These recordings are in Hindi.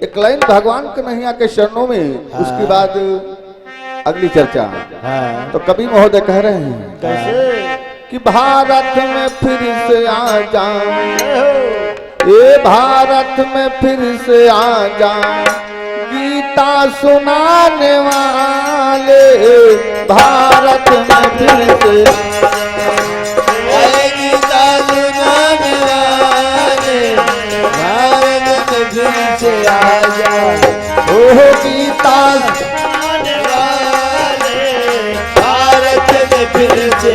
एक लाइन भगवान कन्हैया के चरणों में, उसके बाद अगली चर्चा। तो कवि महोदय कह रहे हैं कैसे कि भारत में फिर से आ जाऊं, ये भारत में फिर से आ जाऊं, गीता सुनाने वाले भारत में फिर से, गीता सुनाने वाले भारत में फिर से आ जाए। ओह गीता सुनाने वाले भारत में फिर से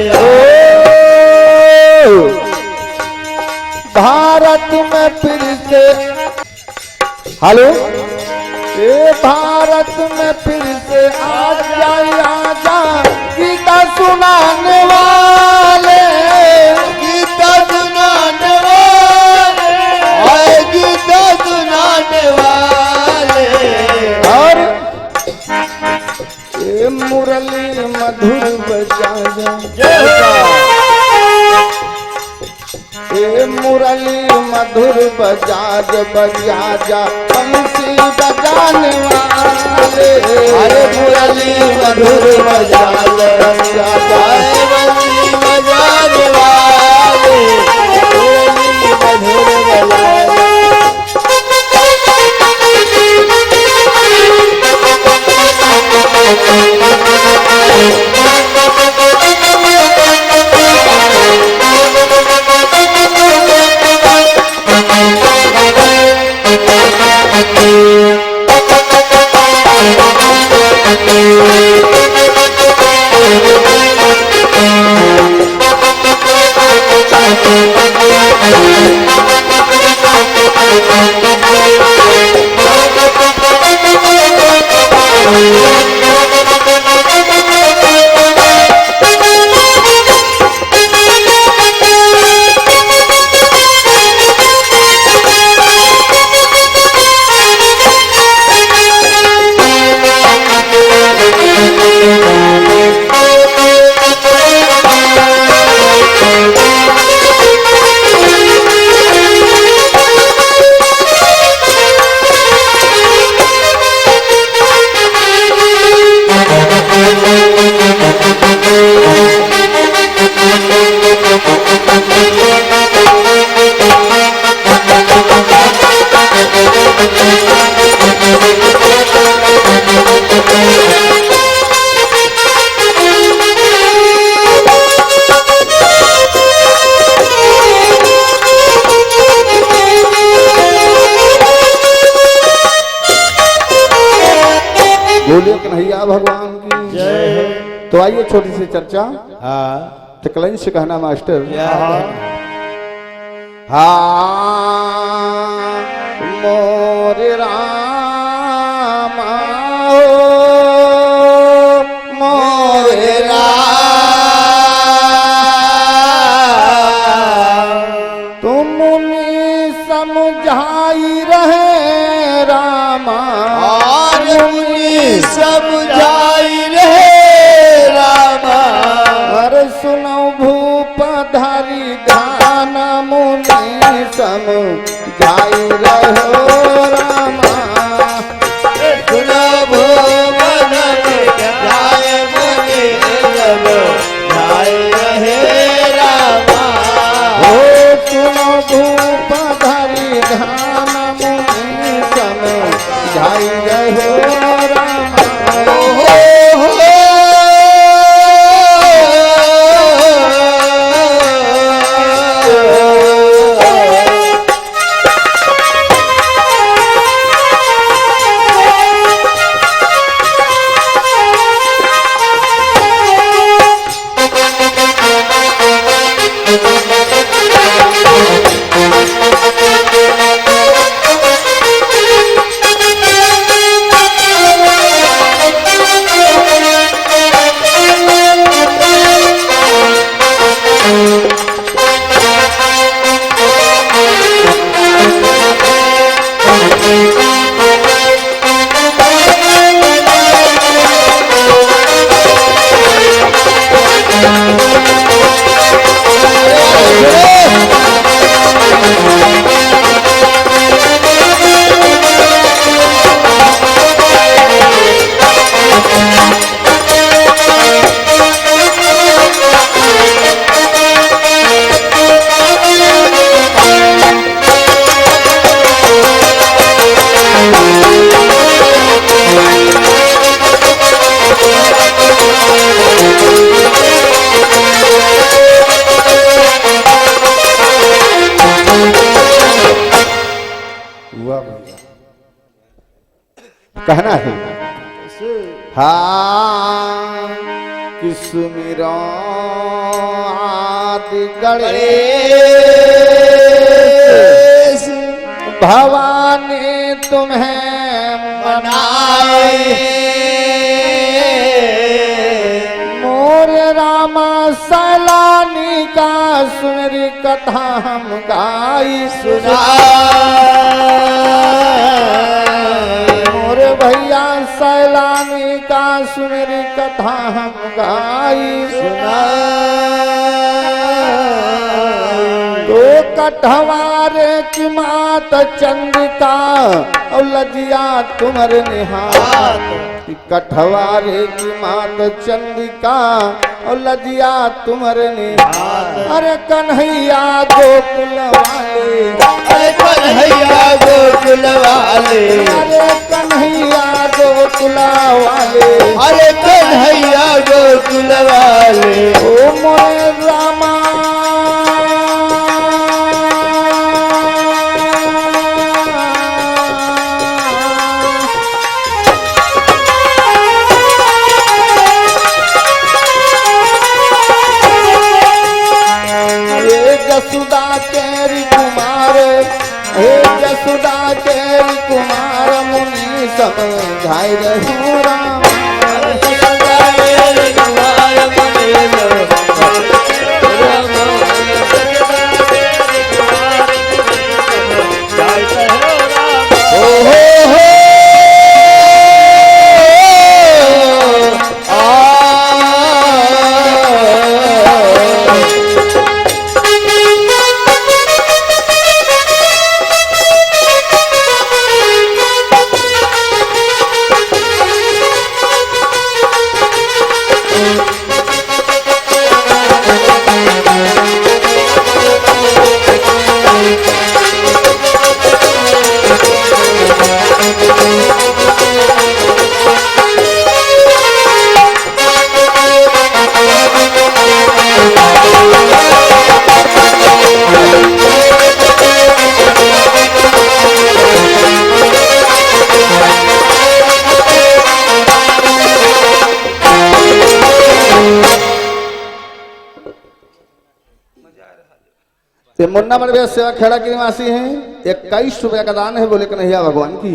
भारत में फिर से, हेलो, ये भारत में फिर से आ जा गीता सुनाने वाले, गीता सुनाने वाले आए, गीता सुनाने वाले। और ये मुरली मधुर बजा ये मुरली मधुर बजा जा बंसी बजाने वाले, अरे मुरली मधुर बजा जा बंसी बजाने वाले, मुरली मधुर बजा बोलिए कन्हैया भगवान की जय। तो आइए छोटी सी चर्चा। हाँ तो कलंश से कहना मास्टर, हाँ मोरे राम मोरे तुम समझाई रहे रामा, समझाई रहे रामा, अरे सुनो भूप धारी ध्यान मुनि समझाई रहो रामा, सुनो भूप धारी ध्यान मुनि समझाई रहे रामा, ओ सुनो भूप धारी ध्यान मुनि समझाई रहो रामा। कहना है हाँ कि सुमिरो आदि गणेश भवानी तुम्हें मनाए मोरे रामा सैलानी का सुनरी कथा हम गाई सुना मोरे भैया सैलानी का सुनरी कथा हम गाई सुना तो कठवारे की मात चंद्रिका और लजिया तुम्हार निहार कठवारे की मात चंद्रिका और लजिया तुम्हार निहार अरे कन्हैया गोकुल वाले अरे कन्हैया गोकुल वाले अरे कन्हैया गोकुल वाले अरे कन्हैया गोकुल वाले ओ मोरे रामा जसुदा केरी कुमार हे जसुदा केरी कुमार मुनि समझाई रहू राम ये मुन्ना बड़े सेवा खेड़ा के निवासी हैं 21 रुपया का दान है बोले कन्हैया भगवान की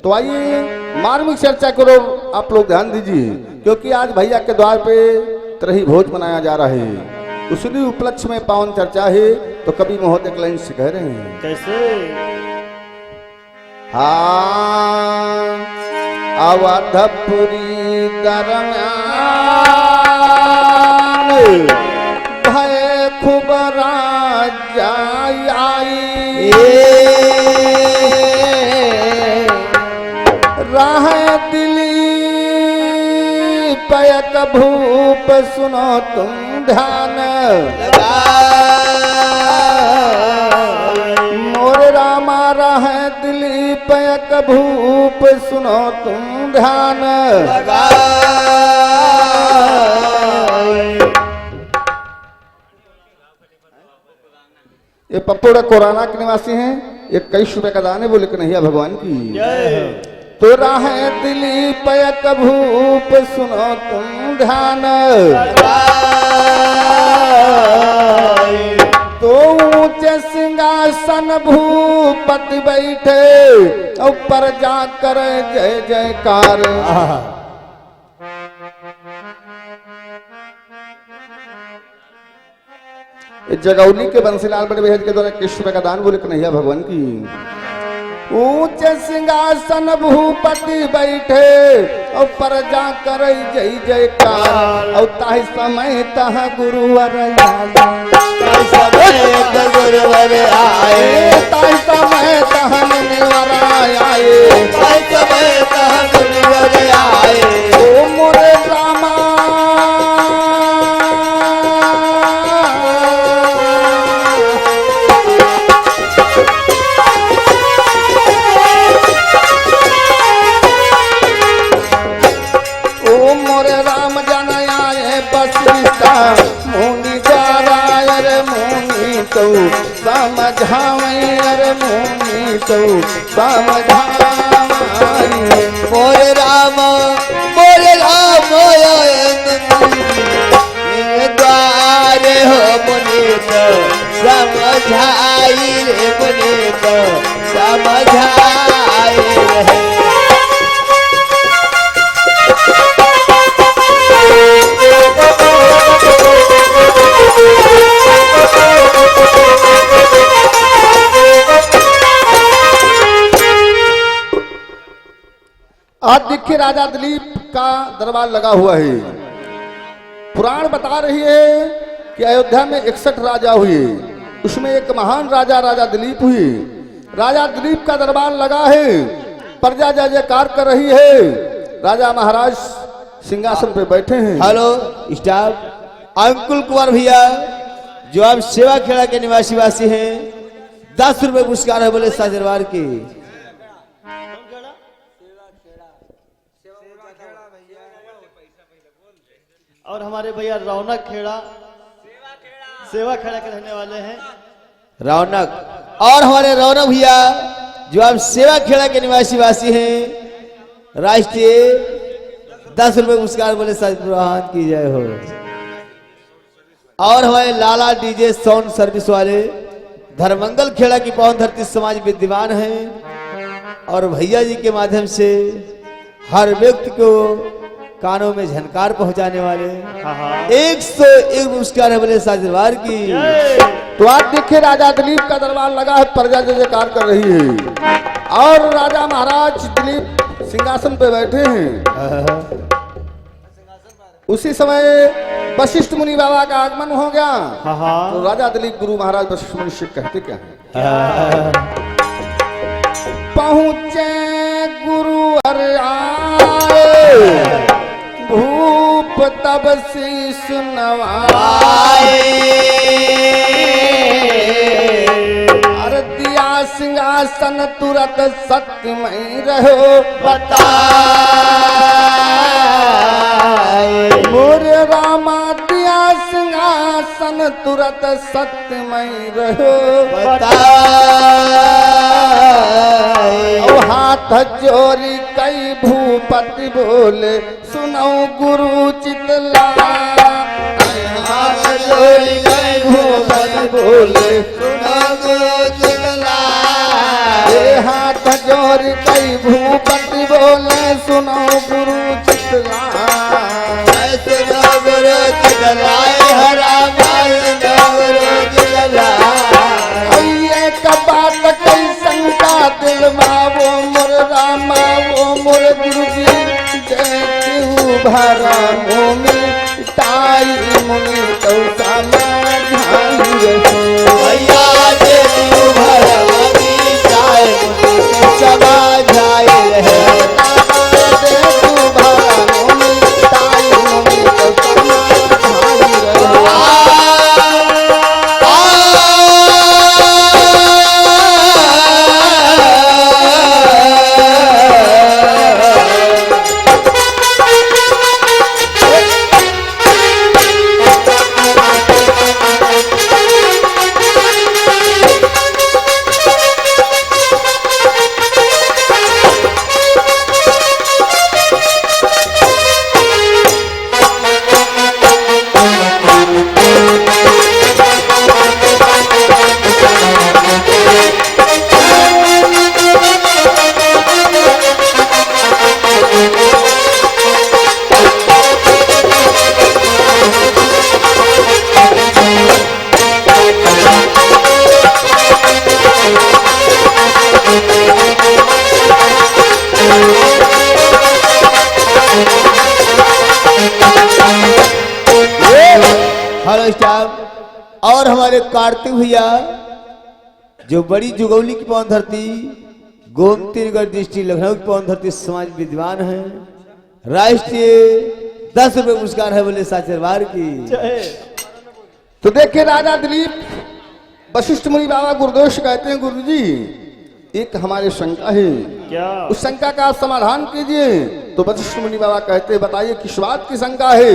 तो आइए मार्मिक चर्चा करो आप लोग ध्यान दीजिए क्योंकि आज भैया के द्वार पे त्रही भोज मनाया जा रहा है उसी उपलक्ष्य में पावन चर्चा है तो कभी महोदय लाइन से कह रहे हैं कैसे हाँ अवधपुरी दरम्यान भय खूब राजा आई राह दिली पयक भूप सुनो तुम ध्यान मोर रामा राह दिली पयक भूप सुनो तुम ध्यान ये पप्पोड़ा कोराना के निवासी हैं 21 रुपए का दान है बोले कन्हैया भगवान की तो राह दिली पयक भूप सुनो तुम ध्यान तो ऊंचे सिंहासन भूपति बैठे ऊपर जाकर जय जयकार जगौली के बंसीलाल बड़े बेहद के द्वारा 21 रुपए का दान बोले कन्हैया भगवान की ऊंचे सिंहासन भूपति बैठे और पर जाकर जय जयकार और ताहि समय तह गुरुवर गुरुवर आए ताहि समय तह निवर आए समय तह गुरुवर आए ओ मोरे रामा मुनि द्वारा मुनि तो समझावे मुनि तो समझावे मोरे राम द्वारे हो पुनीत समझाई रे पुनीत समझाई रहे। आज देखिए राजा दिलीप का दरबार लगा हुआ है। पुराण बता रही है कि अयोध्या में 61 राजा हुए, उसमें एक महान राजा राजा दिलीप हुई। राजा दिलीप का दरबार लगा है, प्रजा जय जयकार कर रही है। राजा महाराज सिंहासन पे बैठे हैं। हेलो स्टाफ, अंकुल कुमार भैया जो आप सेवा खेड़ा के निवासी वासी हैं, 10 रुपए पुरस्कार है बोले साज दरबार की। और हमारे भैया रौनक खेड़ा सेवा खेड़ा के रहने वाले हैं। रौनक और हमारे रौनक भैया जो आप सेवा खेड़ा के निवासी वासी हैं, राष्ट्रीय 10 रुपए पुरस्कार बोले साज प्रवाहन की जय हो। और हमारे लाला डीजे साउंड सर्विस वाले धर्मंगल खेड़ा की पावन धरती समाज विद्यमान हैं और भैया जी के माध्यम से हर व्यक्ति को कानों में झनकार पहुंचाने वाले 101 पुरस्कार है बोले साज दरबार की। तो आज देखिए राजा दिलीप का दरबार लगा है, प्रजा जय जयकार कर रही है और राजा महाराज दिलीप सिंहासन पे बैठे हैं। उसी समय वशिष्ठ मुनि बाबा का आगमन हो गया। तो राजा दिलीप गुरु महाराज वशिष्ठ मुनि से कहते क्या है? पहुंचे गुरु हर आए, भूप तब शीश नवाए। अर दिया सिंहासन तुरत सत्यमय रहो बताए। मोरे रामा दिया सिंहासन तुरत सत्यमय रहो बताए। ओ हाथ जोरी कई भूपति बोले सुनो गुरु चितला। हाथ जोड़ी गए भूपति बोले सुनो गुरु चितला। हाथ जोरी कई भूपति बोले सुनो गुरु चितला। सुनो गुरु चितला हरा सुनो गुरु चितला। एक बात कई शंका दिल वो मोर रामा वो मोर गुरु जी जय भरा मुनि ताई मुनि तो भैया जे भरा जाए समाझाए रहे। हेलो स्टाफ और हमारे कार्तिक भैया जो बड़ी जुगौली की पवन धरती गोमतीनगर डिस्ट्रिक्ट लखनऊ की पवन धरती समाज विद्वान है। राष्ट्रीय 10 रुपए पुरस्कार है बोले साच दरबार की। तो देखिए राजा दिलीप वशिष्ठ मुनि बाबा गुरुदेव से कहते हैं गुरु जी एक हमारे शंका है, क्या? उस शंका का आप समाधान कीजिए। तो वशिष्ठ मुनि बाबा कहते हैं बताइए किस बात की शंका है।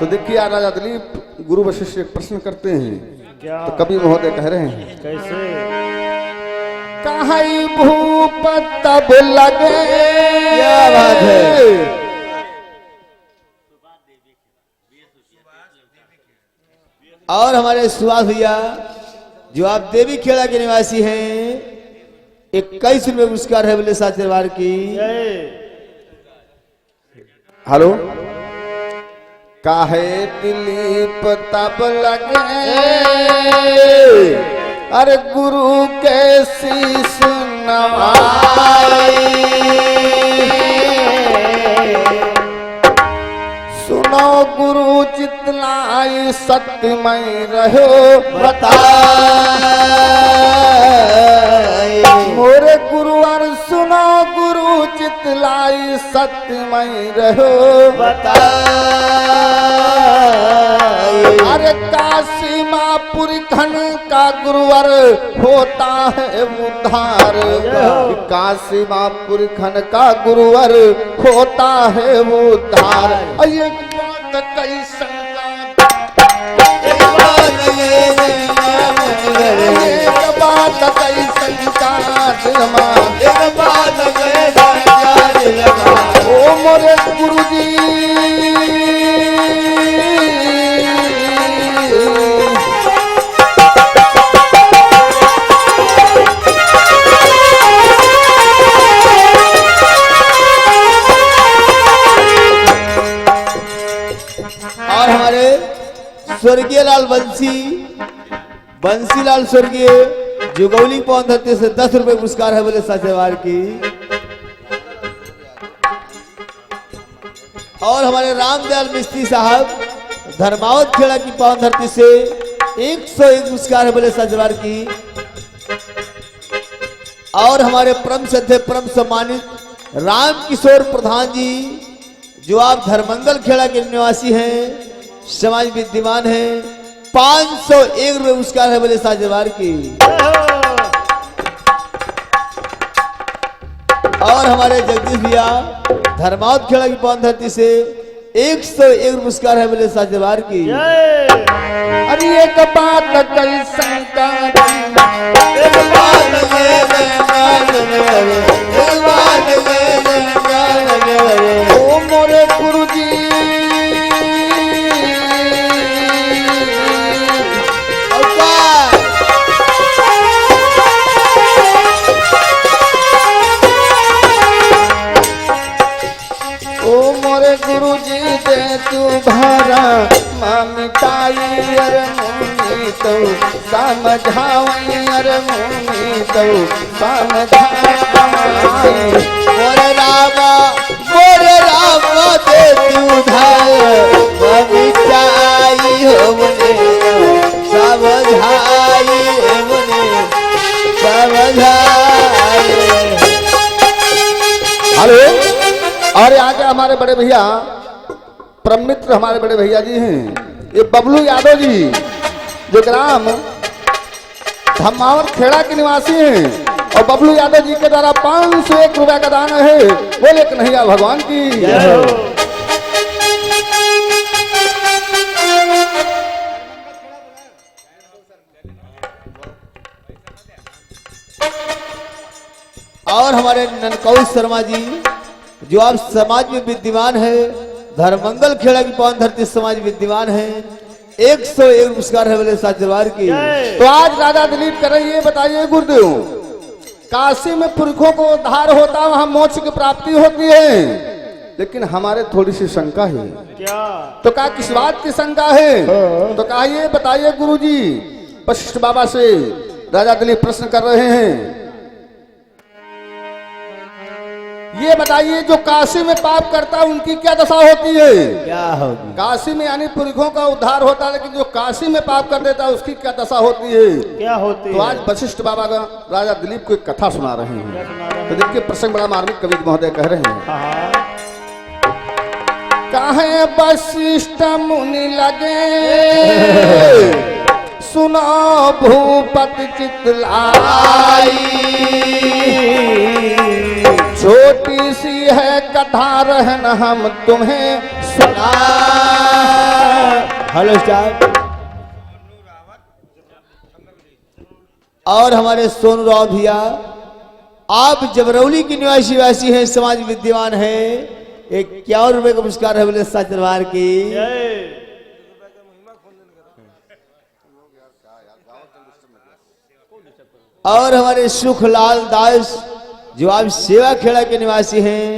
तो देखिए राजा दिलीप गुरु वशिष्ठ एक प्रश्न करते हैं। क्या? तो कवि महोदय कह रहे हैं कैसे? कहीं भूप तब लगे क्या बात है। और हमारे सुभाष भैया जो आप देवी खेड़ा के निवासी हैं, 21 रुपये पुरस्कार है बोले साचरवार की। हेलो, काहे दिलीप तब लगे अरे गुरु के शीश नवाए, सुनो गुरु चितलाई सत्यमय रहो बताए, मोरे गुरुवर सुनो गुरु चितलाई सत्यमय रहो बताए, अरे काशी मापुर खन का गुरुवर होता है उद्धार, काशी मापुर खन का गुरुवर होता है उद्धार। एक बात कैसा एक बात ओ मोरे गुरुजी और हमारे स्वर्गीय लाल बंसी लाल स्वर्गीय जुगौली पवन धरती से 10 रुपए पुरस्कार है बोले साचेवार की। और हमारे रामदयाल मिस्त्री साहब धर्मावत खेड़ा की पवन धरती से 101 पुरस्कार है बोले साचेवार की। और हमारे परम श्रद्धेय परम सम्मानित राम किशोर प्रधान जी जो आप धर्मंगल खेड़ा के निवासी हैं, समाज विद्यमान हैं, 501 रुपये पुरस्कार है बोले साझेवार की। और हमारे जगदीश भैया धर्मावत खेड़ा की पवन धरती से 101 पुरस्कार है बोले साझेवार की। अरे एक बात कैसन का ओ मोरे गुरुजी ओ मोरे गुरुजी दे तू भारा मिटाई अरे मुनि तो समझावई अरे मुनि तो समझावई मोरे रामा दे तू धारा मिटाई हो मुने समझाई मुने समझाई। हेलो, और आगे हमारे बड़े भैया परम मित्र हमारे बड़े भैया जी हैं, ये बबलू यादव जी जो ग्राम धमावर खेड़ा के निवासी हैं, और बबलू यादव जी के द्वारा 501 रुपया का दान है, बोले कन्हैया भगवान की जय हो। और हमारे ननकौश शर्मा जी जो आप समाज में विद्यमान है, धर्मंगल खेड़ा की पवन धरती समाज विद्यमान है, 101 पुरस्कार है बोले साचरवार की। तो आज राजा दिलीप कर रही है, बताइए गुरुदेव, काशी में पुरखों को उद्धार होता, वहां मोक्ष की प्राप्ति होती है, लेकिन हमारे थोड़ी सी शंका है। क्या? तो कहा किस बात की शंका है? तो कहा ये बताइए गुरुजी। वशिष्ठ बाबा से राजा दिलीप प्रश्न कर रहे हैं, ये बताइए जो काशी में पाप करता है उनकी क्या दशा होती है? क्या होगी? काशी में यानी पुरखों का उद्धार होता है, लेकिन जो काशी में पाप कर देता है उसकी क्या दशा होती है? क्या होती तो है? आज वशिष्ठ बाबा का राजा दिलीप को एक कथा सुना रहे क्या हैं। सुना रहे हैं? तो देखिए प्रसंग बड़ा मार्मिक, कवि महोदय कह रहे हैं, हाँ। कहे वशिष्ठ मुनि लगे सुनो भूपति चितलाई, छोटी सी है कथा रहन हम तुम्हें सुना। Hello star. और हमारे सोनू राव भैया आप जबरौली की निवासी वासी हैं, समाज विद्यमान है, 51 रुपए का पुरस्कार है बोले सच दरबार की। जय। और हमारे सुखलाल दास जो आप सेवा खेड़ा के निवासी हैं,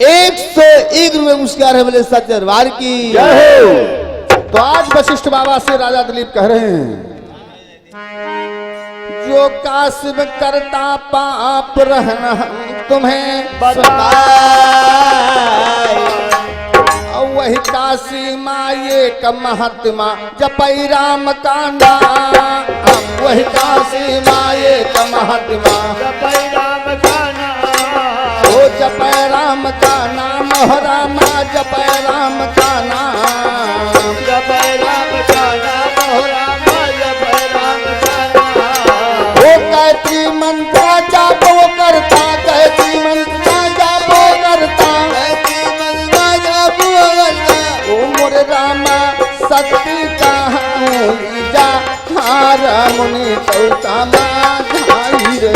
101 रुपए पुरस्कार है बोले सच दरबार की। जय हो। तो आज वशिष्ठ बाबा से राजा दिलीप कह रहे हैं, जो कासिब करता पाप रहना हम तुम्हें बताए, वही काशी माये का महात्मा जपई राम का नाम, वही काशी माये का महात्मा जपई राम का नाम, ओ जपई राम का नाम, हो रामा जपई राम का नाम, जपई राम का नाम, हो रामा जपई राम का नाम। वो गायत्री मंत्र जापो करता, गायत्री मंत्र जापो करता, ओ मोरे रामा शक्ति कहाँ जा, हार मुनि तौता माई रे,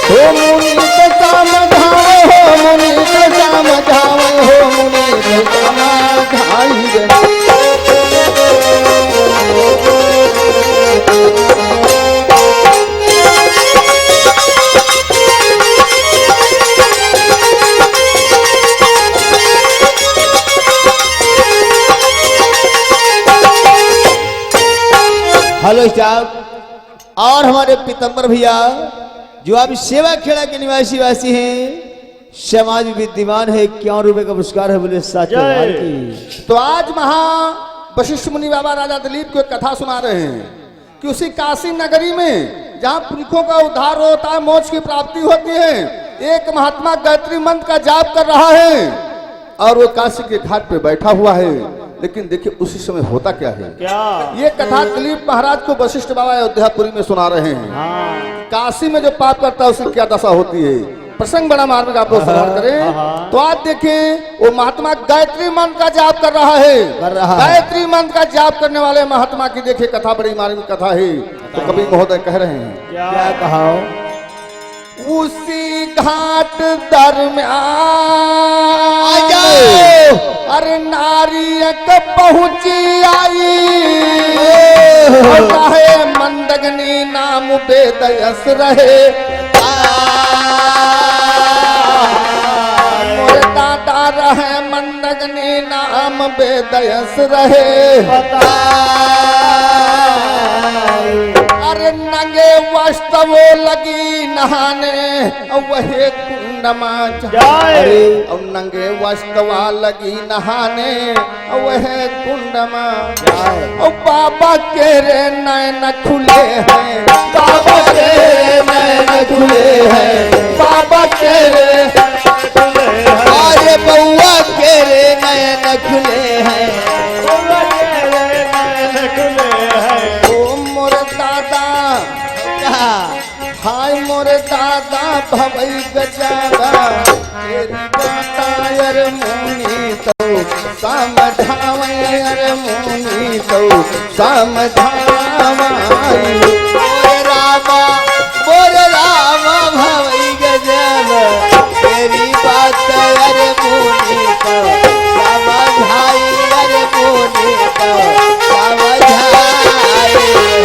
हो मुनि तो समझाओ, हो मुनि तो समझाओ, हो मुनि तो समझाई रे। हेलो साहब, और हमारे पीतम्बर भैया जो आप सेवा खेड़ा के निवासी वासी हैं, समाज विद्यमान है, 51 रुपए का पुरस्कार है बोले सच दरबार की। तो आज महा वशिष्ठ मुनि बाबा राजा दिलीप को एक कथा सुना रहे हैं कि उसी काशी नगरी में जहाँ पुरखों का उद्धार होता है, मोक्ष की प्राप्ति होती है, एक महात्मा गायत्री मंत्र का जाप कर रहा है और वो काशी के घाट पे बैठा हुआ है। लेकिन देखिए उसी समय होता क्या है, क्या? ये कथा दिलीप महाराज को वशिष्ठ बाबा अयोध्यापुरी में सुना रहे हैं। हाँ। काशी में जो पाप करता है उसकी क्या दशा होती है, प्रसंग बड़ा मार्मिक आप लोग श्रवण करें। तो आज देखिए वो महात्मा गायत्री मंत्र का जाप कर रहा है, गायत्री मंत्र का जाप करने वाले महात्मा की देखिए कथा बड़ी मार्मिक कथा है। तो कवि महोदय कह रहे हैं, क्या कहा? उसी घाट दरम्यान अरे नारी एक पहुंची आई, रहे मंदगनी नाम बेदयस रहे, मोरे दादा रहे मंदगनी नाम बेदयस रहे। अरे नंगे वस्त्र वो लगी नहाने, वही कुंडमा जाए, और नंगे वस्त्र लगी नहाने, वह कुंडमा और बाबा के रे नैन खुले हैं, बाबा के रे नैन खुले हैं, बाबा के रे अरे बउआ के रे नयन खुले हैं, ओ मोर दादा हाय मोर दादा भवई गजादा, तेरी बतायर मुनि तो समझावे, अरे मुनि तो समझावा, बोल रामा भवई गजब, तेरी बात अरे मुनि को समझाई, अरे मुनि को समझाई।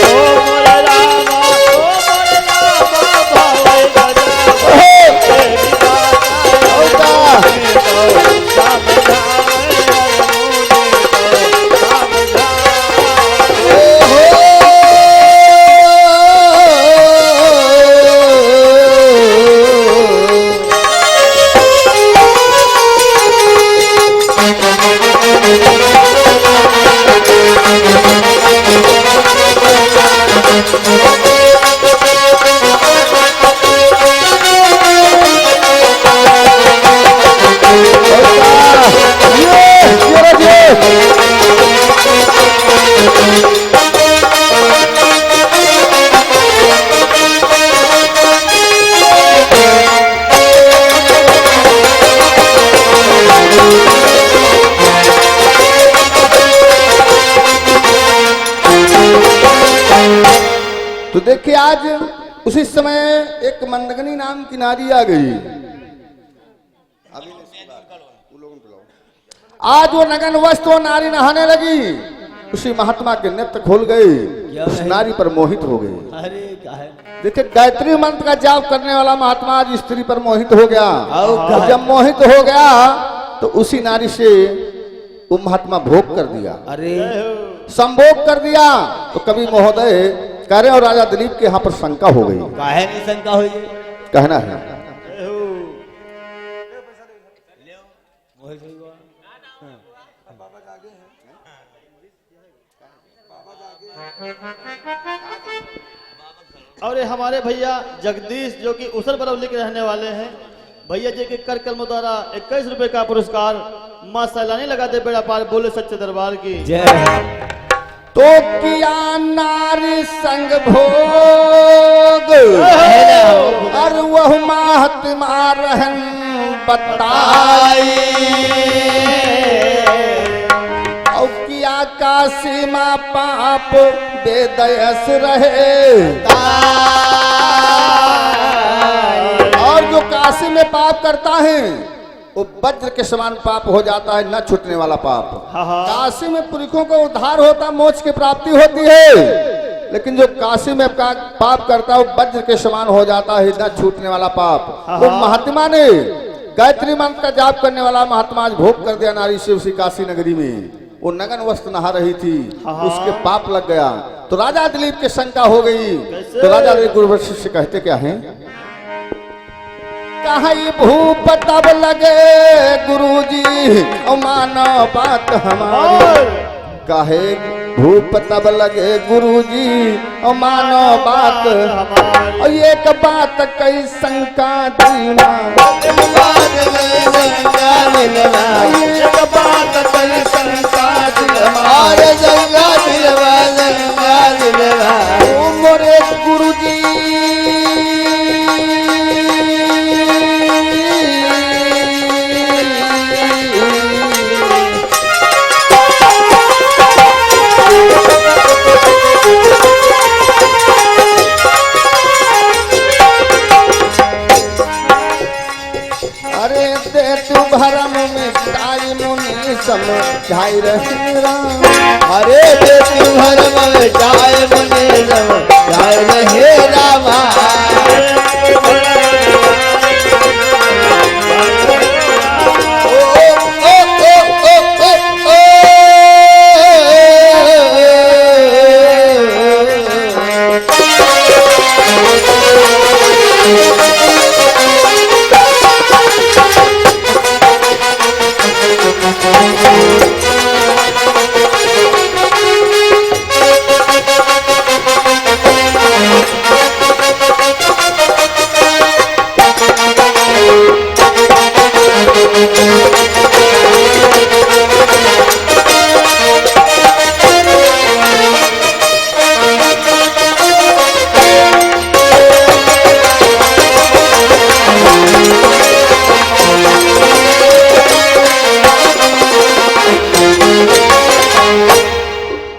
ओ मोरे रामा, ओ मोरे रामा भवई गजब, तेरी बात मुनि को समझावे, मुनि को समझावे। देखिए आज उसी समय एक मंदगनी नाम की नारी आ गई। आज वो नगन वस्त्र वो नारी नहाने लगी, उसी महात्मा के नेत्र खोल गए, उस नारी पर मोहित हो गई। अरे क्या है? देखिए गायत्री मंत्र का जाप करने वाला महात्मा आज स्त्री पर मोहित हो गया। और जब मोहित हो गया तो उसी नारी से वो महात्मा भोग कर दिया, अरे संभोग कर दिया। तो कवि महोदय कह रहे और राजा दिलीप के यहाँ पर शंका हो गई। काहे नहीं शंका हो जी? कहना है और ये हमारे भैया जगदीश जो कि उसर बरौली के रहने वाले हैं, भैया जी के कर कलमों द्वारा 21 रुपए का पुरस्कार मां सैलानी लगाते बेड़ा पार बोले सच्चे दरबार की जय। तो किया नारी संग भोग और वह महात्मा रहन बताई। और किया काशी माँ पाप बेदयस रहे। और जो काशी में पाप करता है वो वज्र के समान पाप हो जाता है, न छूटने वाला पाप। काशी में पुरखों को उद्धार होता, मोक्ष की प्राप्ति होती है, लेकिन जो काशी में पाप करता है वो वज्र के समान हो जाता है, न छूटने वाला पाप। वो महात्मा ने गायत्री मंत्र का जाप करने वाला महात्मा आज भोग कर दिया नारी से उसी काशी नगरी में। वो नगन वस्त्र नहा रही थी, उसके पाप लग गया। तो राजा दिलीप के शंका हो गई। तो राजा दिलीप गुरु वशिष्ठ से कहते क्या हैं? कहीं भूप तब लगे गुरुजी और मानो बात हमारी। कहे भूप तब लगे गुरुजी और मानो बात हमारी। और एक बात कई शंका दिल में, एक बात कई शंका दिल में। मोरे गुरुजी भरम में ताई मुनि समझाई रहे राम। अरे बेटी भरम में जाय मुनि समझाई रहे रामा।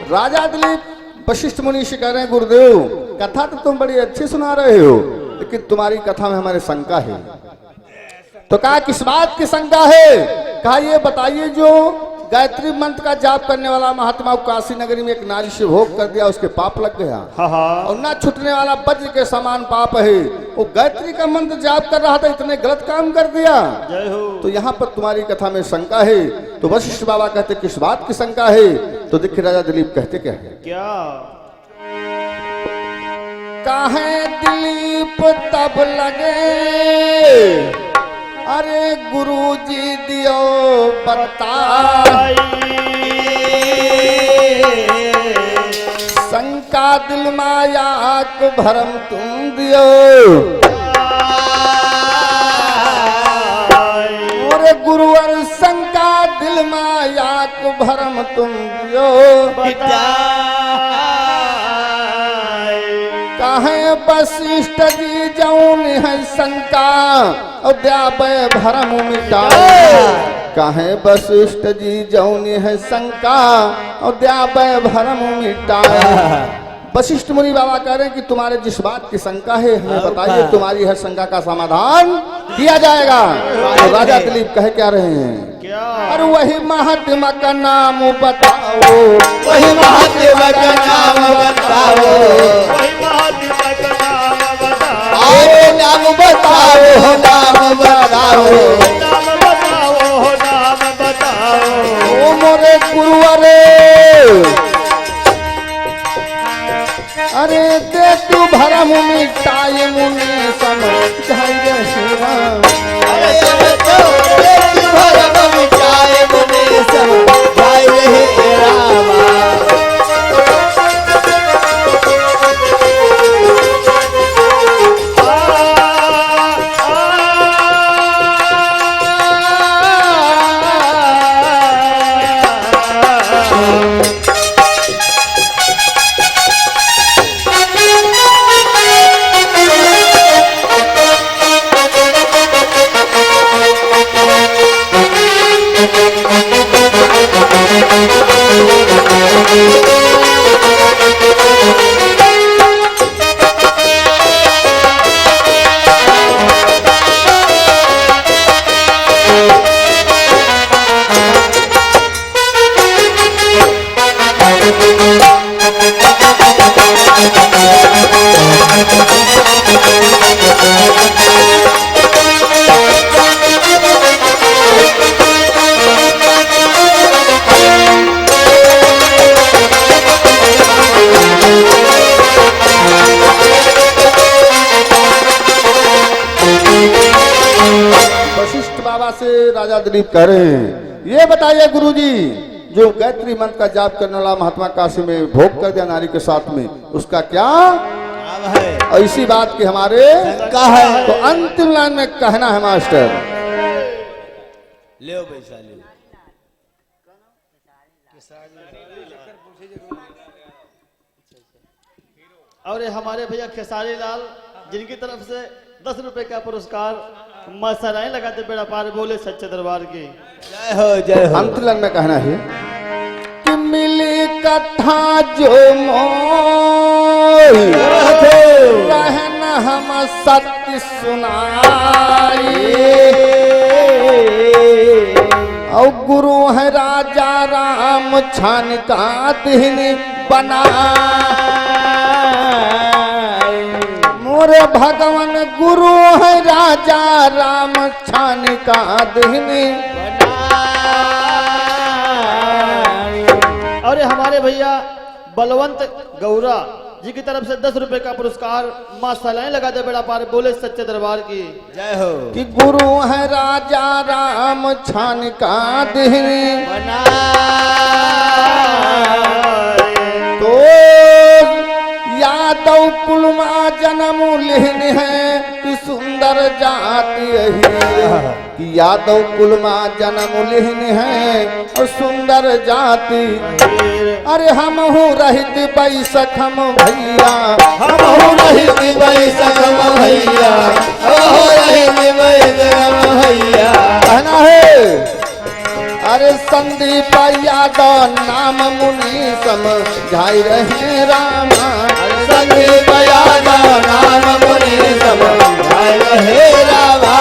राजा दिलीप वशिष्ठ मुनि से कह रहे हैं गुरुदेव कथा तो तुम बड़ी अच्छी सुना रहे हो, लेकिन तुम्हारी कथा में हमारे शंका है। तो कहा किस बात की शंका है? कहा ये बताइए जो गायत्री मंत्र का जाप करने वाला महात्मा काशी नगरी में एक नारी से भोग कर दिया, उसके पाप लग गया और ना छूटने वाला वज्र के समान पाप है। वो गायत्री का मंत्र जाप कर रहा था, इतने गलत काम कर दिया। तो यहाँ पर तुम्हारी कथा में शंका है। तो वशिष्ठ बाबा कहते किस बात की शंका है? तो देखिए राजा दिलीप कहते क्या है? क्या काहे दिलीप तब लगे अरे गुरुजी दियो बताई। शंका दिल माया को भरम तुम दियो। अरे गुरुवर शंका दिल माया को भरम तुम दियो। कहे वशिष्ठ जी जौन है शंका और द्यावे भरम मिटाए। कहे वशिष्ठ जी जौन है शंका और द्यावे भरम मिटाए। वशिष्ठ मुनि बाबा कह रहे हैं कि तुम्हारे जिस बात की शंका है हमें हाँ, बताइए, हाँ। तुम्हारी हर शंका का समाधान किया जाएगा। तो राजा दिलीप कह क्या रहे हैं, क्या अरे वही महात्मा का नाम बताओ, वही महात्मा का नाम बताओ, वही महात्मा का नाम बताओ, अरे नाम बताओ, नाम बताओ, नाम बताओ, नाम बताओ। ओ मोरे गुरुवरे, अरे दे तू भरम मिटाए मुनि समझाए श्री राम। अरे तो भरम मिटाए मुनि समझाए हे रामा। वशिष्ठ बाबा से राजा दिलीप कह रहे हैं, ये बताइए गुरुजी, जो गायत्री मंत्र का जाप करने वाला महात्मा काशी में भोग कर दिया नारी के साथ में, उसका क्या नाम है ऐसी बात कि हमारे शंका है। तो अंतिम लाइन में कहना है मास्टर, ले पैसा ले। और ये हमारे भैया खेसारी लाल, जिनकी तरफ से 10 रुपए का पुरस्कार मसराएं लगाते बेड़ा पार बोले सच्चे दरबार की। जय हो, जय हो। अंतिम लाइन में कहना है कि मिली कथा जो मोई रहन हम सत्य सुनाई, और गुरु है राजा राम छान का दिन बना, मोरे भगवान गुरु है राजा राम छान का दिन। और ये हमारे भैया बलवंत गौरा जी की तरफ से 10 रुपए का पुरस्कार मसलाएं लगाते बेड़ा पार बोले सच्चे दरबार की। जय हो। कि गुरु है राजा राम छान का दिन, तो यादव कुलमा जन्म लिहन है कि सुंदर जाति है, कि यादव कुलमा जन्म लिहन है और सुंदर जाति। अरे हम हूँ रहित बैसख हम भैया, हम हूँ रहित बैसख हम भैया, ओ रहित बैसख हम भैया। कहना है अरे संदीप यादव नाम मुनि समझाई रहे रामा, संदीप यादव नाम मुनि समझाए रहे रामा।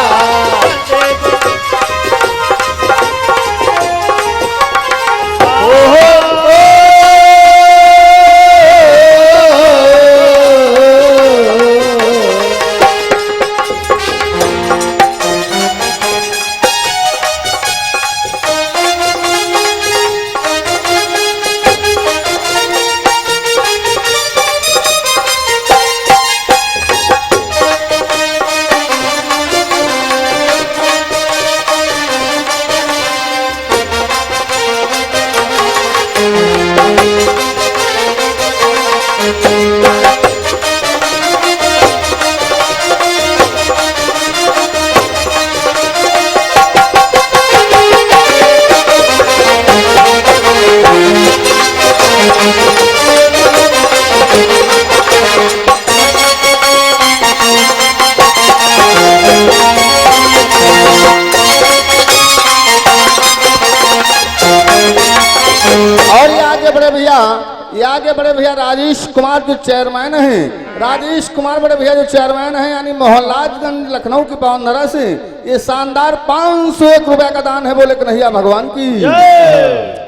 आगे बड़े भैया राजेश कुमार जो चेयरमैन हैं, राजेश कुमार बड़े भैया जो चेयरमैन हैं यानी मोहनलालगंज लखनऊ की पावन धरा से ये शानदार 501 रुपए का दान है, बोले कन्हैया भगवान की।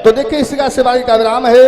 तो देखिए इसी का सेवाई का विराम है।